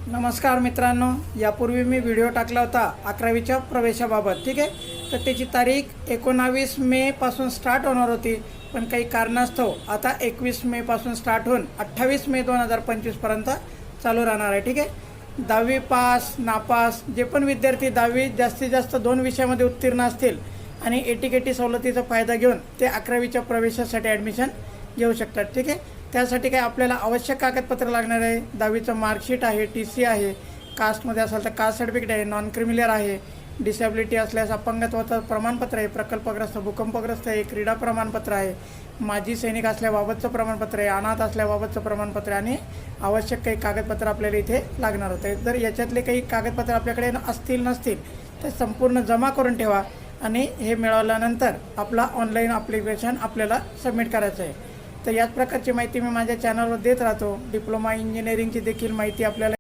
नमस्कार मित्रांनो, यापूर्वी मी व्हिडिओ टाकला होता 11वीच्या प्रवेशाबाबत. ठीक आहे, तर त्याची तारीख 19 मे पासून स्टार्ट होणार होती, पण काही कारणास्तव आता 21 मे पासून स्टार्ट होऊन 28 मे 2025 पर्यंत चालू राहणार आहे. ठीक आहे, 10वी पास नापास जे पण विद्यार्थी 10वी जास्तीत जास्त 2 विषयामध्ये उत्तीर्ण असतील आणि एटीकेटी सवलतीचा फायदा घेऊन ते 11वीच्या प्रवेशासाठी ॲडमिशन घेऊ शकतात. ठीक आहे, त्यासाठी काय आपल्याला आवश्यक कागदपत्र लागणार आहे. 10वीचं मार्कशीट आहे, TC आहे, कास्टमध्ये असेल तर कास्ट सर्टिफिकेट आहे, नॉन क्रिमिनल आहे, डिसेबिलिटी असल्यास अपंगत्वाचं प्रमाणपत्र आहे, प्रकल्पग्रस्त भूकंपग्रस्त आहे, क्रीडा प्रमाणपत्र आहे, माजी सैनिक असल्याबाबतचं प्रमाणपत्र आहे, अनाथ असल्याबाबतचं प्रमाणपत्र आहे आणि आवश्यक काही कागदपत्र आपल्याला इथे लागणार होते. जर याच्यातले काही कागदपत्र आपल्याकडे असतील नसतील तर संपूर्ण जमा करून ठेवा आणि हे मिळवल्यानंतर आपला ऑनलाईन ॲप्लिकेशन आपल्याला सबमिट करायचं आहे. तर याच प्रकारची माहिती मी माझ्या चॅनलवर देत राहतो. डिप्लोमा इंजिनिअरिंगची देखील माहिती आपल्याला